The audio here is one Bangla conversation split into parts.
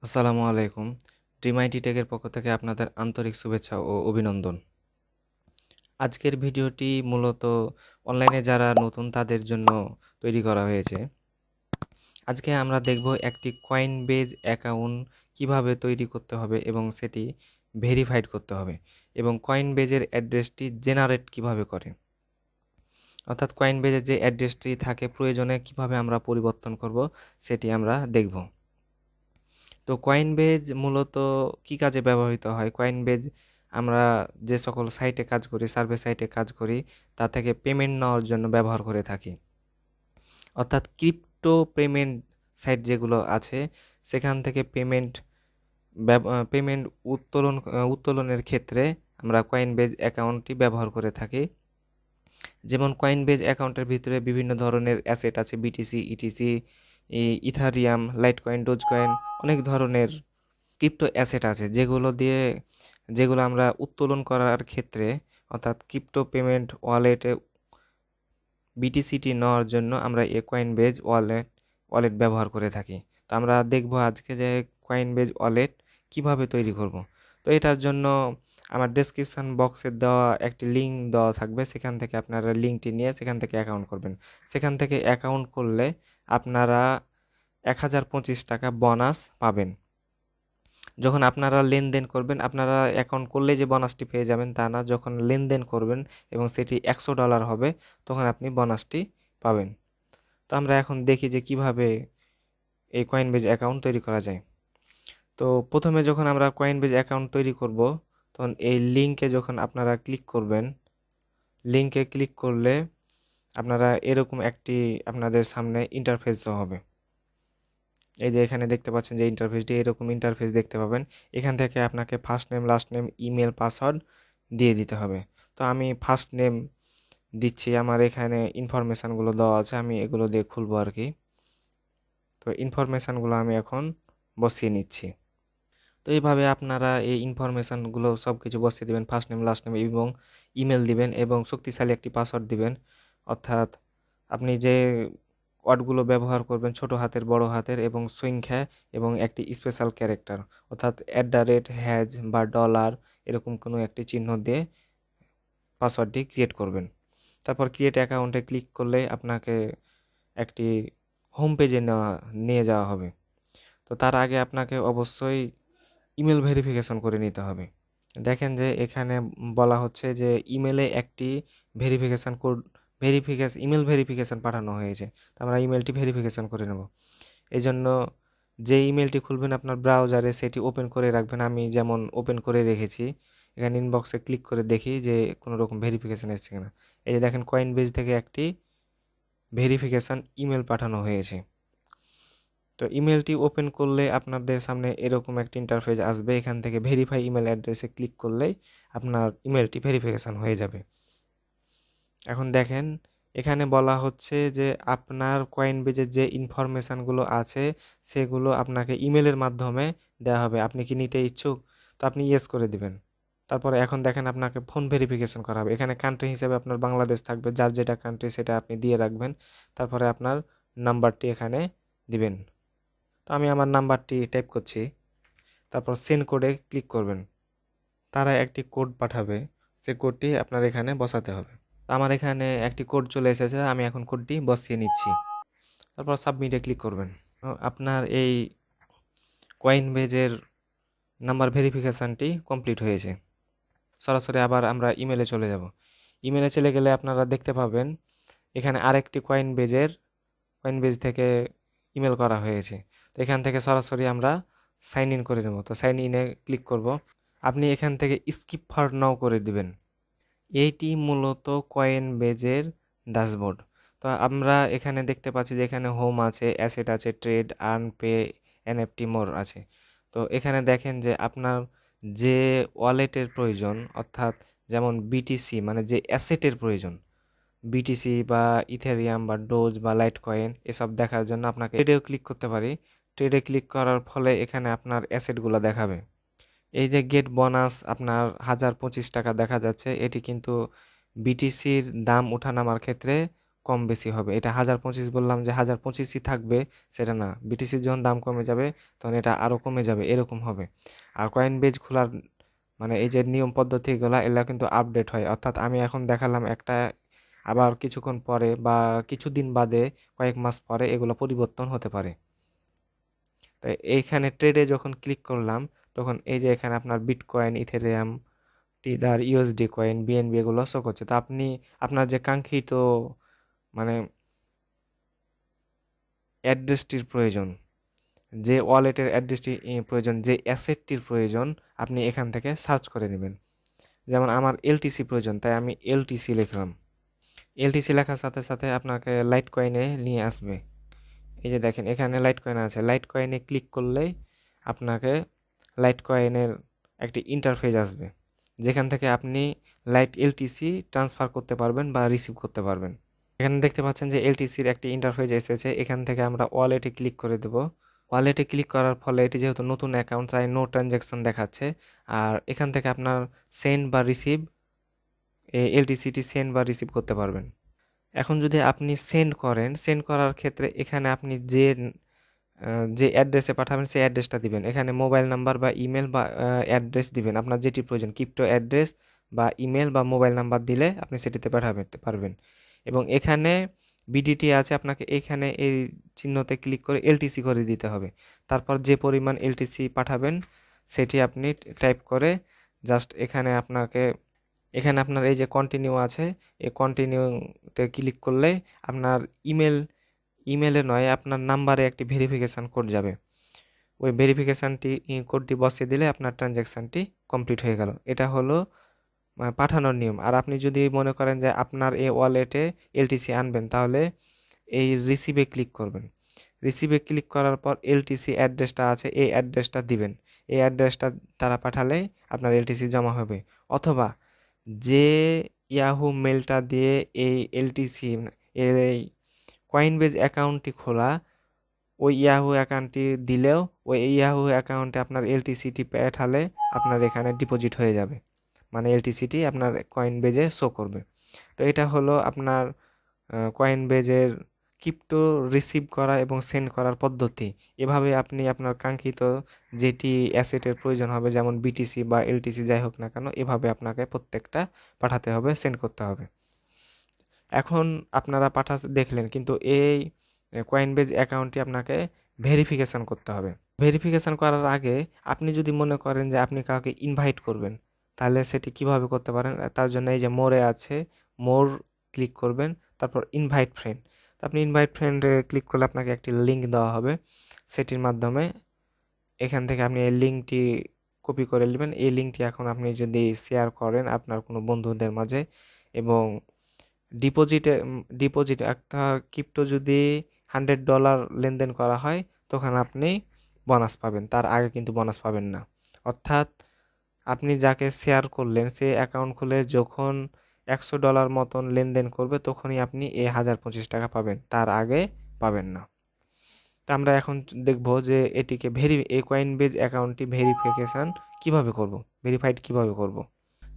আসসালামু আলাইকুম। ড্রিম আইটি টেকের পক্ষ থেকে আপনাদের আন্তরিক শুভেচ্ছা ও অভিনন্দন। আজকের ভিডিওটি মূলত অনলাইনে যারা নতুন তাদের জন্য তৈরি করা হয়েছে। আজকে আমরা দেখব একটি কয়েনবেজ অ্যাকাউন্ট কিভাবে তৈরি করতে হবে এবং সেটি ভেরিফাইড করতে হবে এবং কয়েনবেজের অ্যাড্রেসটি জেনারেট কিভাবে করে, অর্থাৎ কয়েনবেজের যে অ্যাড্রেসটি থাকে প্রয়োজনে কিভাবে আমরা পরিবর্তন করব সেটি আমরা দেখব। তো কয়েনবেজ মূলত কি কাজে ব্যবহৃত হয়? কয়েনবেজ আমরা যে সকল সাইটে কাজ করি, সার্ভে সাইটে কাজ করি, তা থেকে পেমেন্ট নেওয়ার জন্য ব্যবহার করে থাকি। অর্থাৎ ক্রিপ্টো পেমেন্ট সাইট যেগুলো আছে সেখান থেকে পেমেন্ট উত্তোলনের ক্ষেত্রে আমরা কয়েনবেজ অ্যাকাউন্টটি ব্যবহার করে থাকি। যেমন কয়েনবেজ অ্যাকাউন্টের ভিতরে বিভিন্ন ধরনের অ্যাসেট আছে, BTC, etc, Ethereum, light coin, dose coin, অনেক ধরনের ক্রিপ্টো অ্যাসেট আছে যেগুলো আমরা উত্তোলন করার ক্ষেত্রে, অর্থাৎ ক্রিপ্টো পেমেন্ট ওয়ালেটে বিটিসিটি নেওয়ার জন্য আমরা এই কয়েনবেজ ওয়ালেট ব্যবহার করে থাকি। তো আমরা দেখব আজকে যে কয়েনবেজ ওয়ালেট কিভাবে তৈরি করব। তো এটার জন্য আমার ডেসক্রিপশন বক্সে দেওয়া একটি লিঙ্ক দেওয়া থাকবে, সেখান থেকে আপনারা লিঙ্কটি নিয়ে সেখান থেকে অ্যাকাউন্ট করবেন। সেখান থেকে অ্যাকাউন্ট করলে আপনারা 1025 টাকা বোনাস পাবেন। যখন আপনারা লেনদেন করবেন, আপনারা অ্যাকাউন্ট করলেই যে বোনাসটি পেয়ে যাবেন তা না, যখন লেনদেন করবেন এবং সেটি $100 হবে তখন আপনি বোনাসটি পাবেন। তো আমরা এখন দেখি যে কিভাবে এই কয়েনবেজ অ্যাকাউন্ট তৈরি করা যায়। তো প্রথমে যখন আমরা কয়েনবেজ অ্যাকাউন্ট তৈরি করব, তখন এই লিঙ্কে যখন আপনারা ক্লিক করবেন, লিঙ্কে ক্লিক করলে আপনারা এরকম একটি আপনাদের সামনে ইন্টারফেস হবে। এই যে এখানে দেখতে পাচ্ছেন যে ইন্টারফেসটি, এরকম ইন্টারফেস দেখতে পাবেন। এখান থেকে আপনাকে first name, last name, email, password দিয়ে দিতে হবে। তো আমি ফার্স্ট নেম দিচ্ছি, আমার এখানে ইনফরমেশানগুলো দেওয়া আছে, আমি এগুলো দিয়ে খুলবো আর কি। তো ইনফরমেশানগুলো আমি এখন বসিয়ে নিচ্ছি। তো এইভাবে আপনারা এই ইনফরমেশানগুলো সব কিছু বসিয়ে দেবেন, ফার্স্ট নেম, লাস্ট নেম এবং ইমেল দিবেন এবং শক্তিশালী একটি পাসওয়ার্ড দিবেন। অর্থাৎ আপনি যে ওয়ার্ডগুলো ব্যবহার করবেন ছোট হাতের, বড় হাতের এবং সংখ্যা এবং একটি স্পেশাল ক্যারেক্টার, অর্থাৎ @ বা ডলার এরকম কোনো একটি চিহ্ন দিয়ে পাসওয়ার্ডটি ক্রিয়েট করবেন। তারপর ক্রিয়েট অ্যাকাউন্টে ক্লিক করলে আপনাকে একটি হোম পেজে নিয়ে যাওয়া হবে। তো তার আগে আপনাকে অবশ্যই ইমেল ভেরিফিকেশন করে নিতে হবে। দেখেন যে এখানে বলা হচ্ছে যে ইমেলে একটি ভেরিফিকেশন কোড ইমেল ভেরিফিকেশন পাঠানো হয়েছে। তো আমরা ইমেলটি ভেরিফিকেশন করে নেব। এই জন্য যে ইমেলটি খুলবেন আপনার ব্রাউজারে সেটি ওপেন করে রাখবেন। আমি যেমন ওপেন করে রেখেছি। এখানে ইনবক্সে ক্লিক করে দেখি যে কোনো রকম ভেরিফিকেশন এসেছে কিনা। এই যে দেখেন কয়েনবেজ থেকে একটি ভেরিফিকেশন ইমেল পাঠানো হয়েছে। তো ইমেলটি ওপেন করলে আপনাদের সামনে এরকম একটা ইন্টারফেস আসবে। এখান থেকে ভেরিফাই ইমেল অ্যাড্রেসে ক্লিক করলেই আপনার ইমেলটি ভেরিফিকেশন হয়ে যাবে। এখন দেখেন এখানে বলা হচ্ছে যে আপনার কয়েনবেজের যে ইনফরমেশানগুলো আছে সেগুলো আপনাকে ইমেলের মাধ্যমে দেওয়া হবে। আপনি কি নিতে ইচ্ছুক? তো আপনি ইয়েস করে দিবেন। তারপরে এখন দেখেন আপনাকে ফোন ভেরিফিকেশন করা হবে। এখানে কান্ট্রি হিসেবে আপনার বাংলাদেশ থাকবে, যার যেটা কান্ট্রি সেটা আপনি দিয়ে রাখবেন। তারপরে আপনার নাম্বারটি এখানে দিবেন। তো আমি আমার নাম্বারটি টাইপ করছি। তারপর সেন্ড কোডে ক্লিক করবেন। তারা একটি কোড পাঠাবে, সে কোডটি আপনার এখানে বসাতে হবে। আমার এখানে একটি কোড চলে এসেছে, আমি এখন কোডটি বসিয়ে নিচ্ছি। তারপর সাবমিটে ক্লিক করবেন। আপনার এই কয়েনবেজের নাম্বার ভেরিফিকেশানটি কমপ্লিট হয়েছে। সরাসরি আবার আমরা ইমেলে চলে যাব। ইমেলে চলে গেলে আপনারা দেখতে পাবেন এখানে আরেকটি কয়েনবেজ থেকে ইমেল করা হয়েছে। তো এখান থেকে সরাসরি আমরা সাইন ইন করে নেব। তো সাইন ইনে ক্লিক করব। আপনি এখান থেকে স্কিপ ফর নাও করে দিবেন। এইটি মূলত কয়েনবেজের ড্যাশবোর্ড। তো আমরা এখানে দেখতে পাচ্ছি যে এখানে হোম আছে, অ্যাসেট আছে, ট্রেড, আর্ন, পে, এনএফটি মোর আছে। তো এখানে দেখেন যে আপনার যে ওয়ালেটের প্রয়োজন, অর্থাৎ যেমন বিটিসি মানে যে অ্যাসেটের প্রয়োজন, বিটিসি বা ইথেরিয়াম বা ডোজ বা লাইট কয়েন এসব দেখার জন্য আপনাকে ট্রেডেও ক্লিক করতে পারি। ট্রেডে ক্লিক করার ফলে এখানে আপনার অ্যাসেটগুলো দেখাবে। এই যে গেট বোনাস আপনার 1025 টাকা দেখা যাচ্ছে, এটি কিন্তু বিটিসির দাম ওঠানামার ক্ষেত্রে কম বেশি হবে। এটা 1025 বললাম যে 1025ই থাকবে সেটা না, বিটিসির যখন দাম কমে যাবে তখন এটা আরও কমে যাবে, এরকম হবে। আর কয়েনবেজ খোলার মানে এই যে নিয়ম পদ্ধতিগুলো এগুলা কিন্তু আপডেট হয়, অর্থাৎ আমি এখন দেখালাম একটা, আবার কিছুক্ষণ পরে বা কিছুদিন বাদে, কয়েক মাস পরে এগুলো পরিবর্তন হতে পারে। তো এইখানে ট্রেডে যখন ক্লিক করলাম তখন এই যে এখানে আপনার bitcoin, Ethereum, teether, USD coin, BNB এগুলো শো করছে। তো আপনি আপনার যে কাঙ্ক্ষিত মানে অ্যাড্রেসটির প্রয়োজন, যে ওয়ালেটের অ্যাড্রেসটি প্রয়োজন, যে অ্যাসেটটির প্রয়োজন, আপনি এখান থেকে সার্চ করে নেবেন। যেমন আমার এলটিসি প্রয়োজন, তাই আমি এলটিসি লিখলাম। এলটিসি লেখার সাথে সাথে আপনাকে লাইট কয়েনে নিয়ে আসবে। এই যে দেখেন এখানে লাইট কয়েন আছে, লাইট কয়েনে ক্লিক করলেই আপনাকে লাইট কয়েনের একটি ইন্টারফেস আসবে, যেখান থেকে আপনি লাইট এলটিসি ট্রান্সফার করতে পারবেন বা রিসিভ করতে পারবেন। এখানে দেখতে পাচ্ছেন যে এলটিসির একটি ইন্টারফেস এসেছে, এখান থেকে আমরা ওয়ালেটে ক্লিক করে দেব। ওয়ালেটে ক্লিক করার ফলে এটি যেহেতু নতুন অ্যাকাউন্ট তাই নো ট্রানজ্যাকশন দেখাচ্ছে। আর এখান থেকে আপনার সেন্ড বা রিসিভ, এলটিসিটি সেন্ড বা রিসিভ করতে পারবেন। এখন যদি আপনি সেন্ড করেন, সেন্ড করার ক্ষেত্রে এখানে আপনি যে অ্যাড্রেসে পাঠাবেন সেই অ্যাড্রেসটা দিবেন। এখানে মোবাইল নাম্বার বা ইমেল বা অ্যাড্রেস দিবেন, আপনার যেটি প্রয়োজন, ক্রিপ্টো অ্যাড্রেস বা ইমেল বা মোবাইল নাম্বার দিলে আপনি সেটিতে পাঠাতে পারবেন। এবং এখানে বিডিটি আছে, আপনাকে এখানে এই চিহ্নতে ক্লিক করে এলটিসি করে দিতে হবে। তারপর যে পরিমাণ এলটিসি পাঠাবেন সেটি আপনি টাইপ করে জাস্ট এখানে আপনার এই যে কন্টিনিউ আছে, এই কন্টিনিউতে ক্লিক করলে আপনার ইমেলে নয়, আপনার নাম্বারে একটি ভেরিফিকেশান কোড যাবে। ওই ভেরিফিকেশানটি কোডটি বসিয়ে দিলে আপনার ট্রানজ্যাকশানটি কমপ্লিট হয়ে গেল। এটা হলো পাঠানোর নিয়ম। আর আপনি যদি মনে করেন যে আপনার এই ওয়ালেটে এলটিসি আনবেন, তাহলে এই রিসিভে ক্লিক করবেন। রিসিভে ক্লিক করার পর এলটিসি অ্যাড্রেসটা আছে, এই অ্যাড্রেসটা দিবেন। এই অ্যাড্রেসটা তারা পাঠালে আপনার এলটিসি জমা হবে। অথবা যে ইয়াহু মেলটা দিয়ে এই এলটিসি এর এই কয়েনবেজ অ্যাকাউন্টটি খোলা, ওই ইয়াহু অ্যাকাউন্টটি দিলেও ওই ইয়াহু অ্যাকাউন্টে আপনার এলটিসিটি পাঠালে আপনার এখানে ডিপোজিট হয়ে যাবে, মানে এলটিসিটি আপনার কয়েনবেজে শো করবে। তো এটা হলো আপনার কয়েনবেজের ক্রিপ্টো রিসিভ করা এবং সেন্ড করার পদ্ধতি। এভাবে আপনি আপনার কাঙ্ক্ষিত যেটি অ্যাসেটের প্রয়োজন হবে, যেমন বিটিসি বা এলটিসি যাই হোক না কেন, এভাবে আপনাকে প্রত্যেকটা পাঠাতে হবে, সেন্ড করতে হবে। এখন আপনারা দেখলেন, কিন্তু এই কয়েনবেজ অ্যাকাউন্টটি আপনাকে ভেরিফিকেশন করতে হবে। ভেরিফিকেশন করার আগে আপনি যদি মনে করেন যে আপনি কাউকে ইনভাইট করবেন, তাহলে সেটি কিভাবে করতে পারেন? তার জন্য এই যে মোরে আছে, মোর ক্লিক করবেন, তারপর ইনভাইট ফ্রেন্ড। আপনি ইনভাইট ফ্রেন্ডে ক্লিক করলে আপনাকে একটি লিঙ্ক দেওয়া হবে, সেটির মাধ্যমে এখান থেকে আপনি এই লিঙ্কটি কপি করে নেবেন। এই লিঙ্কটি এখন আপনি যদি শেয়ার করেন আপনার কোনো বন্ধুদের মাঝে, এবং ডিপোজিট একটা ক্রিপ্টো যদি $100 লেনদেন করা হয় তখন আপনি বোনাস পাবেন, তার আগে কিন্তু বোনাস পাবেন না। অর্থাৎ আপনি যাকে শেয়ার করলেন সে অ্যাকাউন্ট খুলে যখন $100 মতন লেনদেন করবে তখনই আপনি এই 1025 টাকা পাবেন, তার আগে পাবেন না। তো আমরা এখন দেখব যে এই কয়েনবেজ অ্যাকাউন্টটি ভেরিফাইড কিভাবে করব।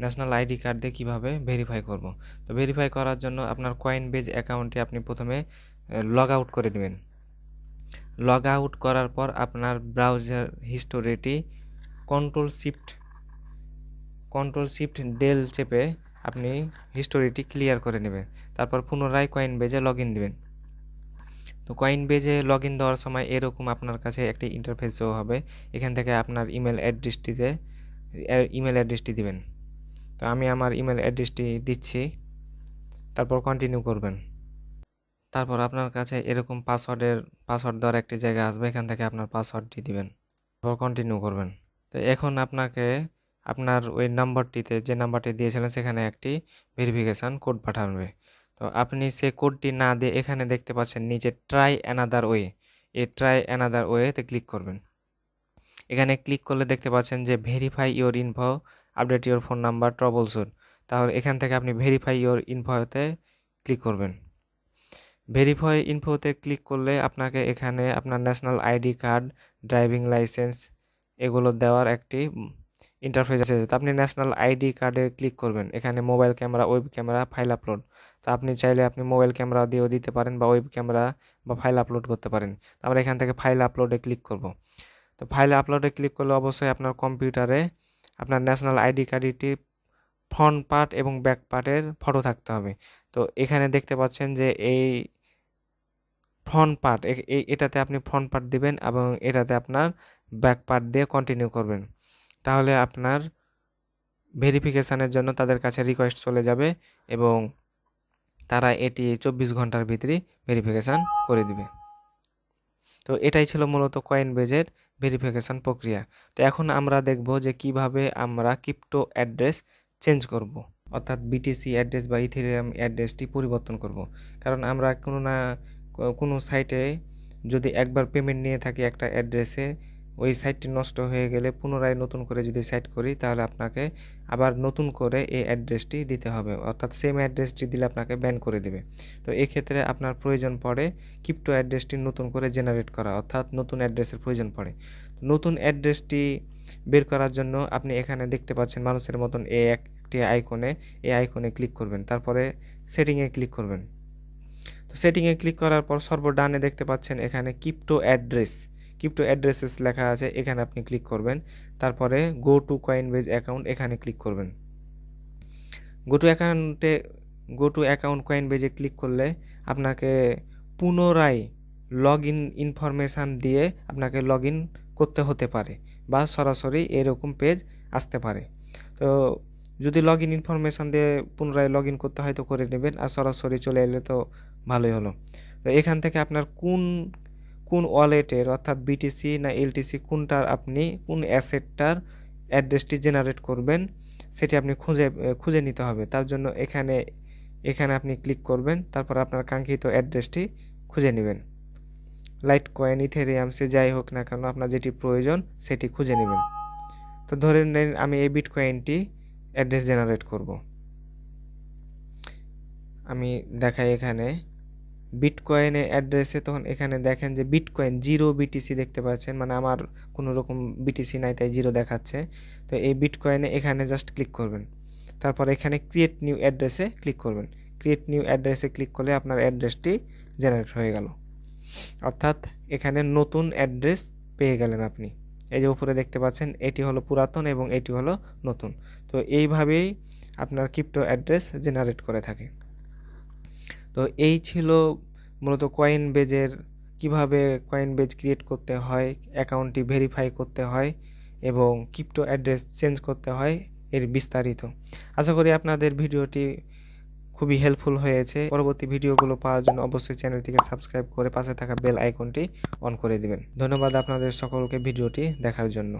ন্যাশনাল আইডি কার্ড দিয়ে কীভাবে ভেরিফাই করব। তো ভেরিফাই করার জন্য আপনার কয়েনবেজ অ্যাকাউন্টে আপনি প্রথমে লগ আউট করে নেবেন। লগ আউট করার পর আপনার ব্রাউজার হিস্টোরিটি কন্ট্রোল শিফট ডেল চেপে আপনি হিস্টোরিটি ক্লিয়ার করে নেবেন। তারপর পুনরায় কয়েনবেজে লগ ইন দেবেন। তো কয়েনবেজে লগ ইন দেওয়ার সময় এরকম আপনার কাছে একটি ইন্টারফেস শো হবে। এখান থেকে আপনার ইমেল অ্যাড্রেসটি দিবেন। তো আমি আমার ইমেল অ্যাড্রেসটি দিচ্ছি, তারপর কন্টিনিউ করবেন। তারপর আপনার কাছে এরকম পাসওয়ার্ড দেওয়ার একটি জায়গা আসবে, এখান থেকে আপনার পাসওয়ার্ডটি দিবেন, তারপর কন্টিনিউ করবেন। তো এখন আপনাকে আপনার ওই নাম্বারটিতে, যে নাম্বারটি দিয়েছিলেন সেখানে একটি ভেরিফিকেশান কোড পাঠাবে। তো আপনি সেই কোডটি না দিয়ে এখানে দেখতে পাচ্ছেন নিচে ট্রাই অ্যানাদার ওয়ে, এই ট্রাই অ্যানাদার ওয়েতে ক্লিক করবেন। এখানে ক্লিক করলে দেখতে পাচ্ছেন যে verify your info, update your phone number, trouble shoot. তাহলে এখান থেকে আপনি ভেরিফাই ইওর ইনফোতে ক্লিক করবেন। ভেরিফাই ইনফোতে ক্লিক করলে আপনাকে এখানে আপনার national ID card, driving licence এগুলো দেওয়ার একটি ইন্টারফেস আছে। তো আপনি ন্যাশনাল আইডি কার্ডে ক্লিক করবেন। এখানে mobile camera, web camera, file upload. তো আপনি চাইলে আপনি মোবাইল ক্যামেরা দিয়েও দিতে পারেন বা ওয়েব ক্যামেরা বা ফাইল আপলোড করতে পারেন। তো আমরা এখান থেকে ফাইল আপলোডে ক্লিক করব। তো ফাইল আপলোডে ক্লিক করলে অবশ্যই আপনার কম্পিউটারে আপনার ন্যাশনাল আইডি কার্ডটি ফ্রন্ট পার্ট এবং ব্যাক পার্টের ফটো থাকতে হবে। তো এখানে দেখতে পাচ্ছেন যে এই ফ্রন্ট পার্ট, এটাতে আপনি ফ্রন্ট পার্ট দিবেন এবং এটাতে আপনার ব্যাক পার্ট দিয়ে কন্টিনিউ করবেন। তাহলে আপনার ভেরিফিকেশানের জন্য তাদের কাছে রিকোয়েস্ট চলে যাবে এবং তারা এটি 24 ঘন্টার ভিতরেই ভেরিফিকেশান করে দিবে। তো এটাই ছিল মূলত কয়েনবেজের ভেরিফিকেশান প্রক্রিয়া। তো এখন আমরা দেখব যে কিভাবে আমরা ক্রিপ্টো অ্যাড্রেস চেঞ্জ করব, অর্থাৎ বিটিসি অ্যাড্রেস বা ইথেরিয়াম অ্যাড্রেসটি পরিবর্তন করব। কারণ আমরা কোনো সাইটে যদি একবার পেমেন্ট নিয়ে থাকি একটা অ্যাড্রেসে, ওই সাইটটি নষ্ট হয়ে গেলে পুনরায় নতুন করে যদি সাইট করি তাহলে আপনাকে আবার নতুন করে এই অ্যাড্রেসটি দিতে হবে, অর্থাৎ সেম অ্যাড্রেসটি দিলে আপনাকে ব্যান করে দেবে। তো এক্ষেত্রে আপনার প্রয়োজন পড়ে ক্রিপ্টো অ্যাড্রেসটি নতুন করে জেনারেট করা, অর্থাৎ নতুন অ্যাড্রেসের প্রয়োজন পড়ে। নতুন অ্যাড্রেসটি বের করার জন্য আপনি এখানে দেখতে পাচ্ছেন মানুষের মতন একটি আইকনে, এই আইকনে ক্লিক করবেন, তারপরে সেটিংয়ে ক্লিক করবেন। তো সেটিংয়ে ক্লিক করার পর সর্বডানে দেখতে পাচ্ছেন এখানে ক্রিপ্টো অ্যাড্রেসেস লেখা আছে, এখানে আপনি ক্লিক করবেন। তারপরে গো টু কয়েনবেজ অ্যাকাউন্ট, এখানে ক্লিক করবেন। গো টু অ্যাকাউন্ট কয়েনবেজে ক্লিক করলে আপনাকে পুনরায় লগ ইন ইনফরমেশান দিয়ে আপনাকে লগ ইন করতে হতে পারে বা সরাসরি এরকম পেজ আসতে পারে। তো যদি লগ ইন ইনফরমেশান দিয়ে পুনরায় লগ ইন করতে হয় তো করে নেবেন, আর সরাসরি চলে এলে তো ভালোই হলো। তো এখান থেকে আপনার কোন ওয়ালেটের, অর্থাৎ বিটিসি না এলটিসি, কোন অ্যাসেটটার অ্যাড্রেসটি জেনারেট করবেন সেটি আপনি খুঁজে নিতে হবে। তার জন্য এখানে আপনি ক্লিক করবেন, তারপর আপনার কাঙ্ক্ষিত অ্যাড্রেসটি খুঁজে নেবেন। লাইট কয়েন, ইথেরিয়াম, সে যাই হোক না কেন আপনার যেটি প্রয়োজন সেটি খুঁজে নেবেন। তো ধরে নিন আমি এই বিটকয়েনটি অ্যাড্রেস জেনারেট করব। আমি দেখাই এখানে বিটকয়েনে অ্যাড্রেসে, তখন এখানে দেখেন যে বিটকয়েন 0 বিটিসি দেখতে পাচ্ছেন, মানে আমার কোনো রকম বিটিসি নাই তাই 0 দেখাচ্ছে। তো এই বিটকয়েনে এখানে জাস্ট ক্লিক করবেন, তারপর এখানে ক্রিয়েট নিউ অ্যাড্রেসে ক্লিক করবেন। ক্রিয়েট নিউ অ্যাড্রেসে ক্লিক করলে আপনার অ্যাড্রেসটি জেনারেট হয়ে গেল, অর্থাৎ এখানে নতুন অ্যাড্রেস পেয়ে গেলেন আপনি। এই যে উপরে দেখতে পাচ্ছেন এটি হলো পুরাতন এবং এটি হলো নতুন। তো এইভাবেই আপনার ক্রিপ্টো অ্যাড্রেস জেনারেট করে থাকে। তো এই ছিল মূলত কিভাবে কয়েনবেজ ক্রিয়েট করতে হয়, অ্যাকাউন্টটি ভেরিফাই করতে হয় এবং ক্রিপ্টো অ্যাড্রেস চেঞ্জ করতে হয় এর বিস্তারিত। আশা করি আপনাদের ভিডিওটি খুবই হেল্পফুল হয়েছে। পরবর্তী ভিডিওগুলো পাওয়ার জন্য অবশ্যই চ্যানেলটিকে সাবস্ক্রাইব করে পাশে থাকা বেল আইকনটি অন করে দিবেন। ধন্যবাদ আপনাদের সকলকে ভিডিওটি দেখার জন্য।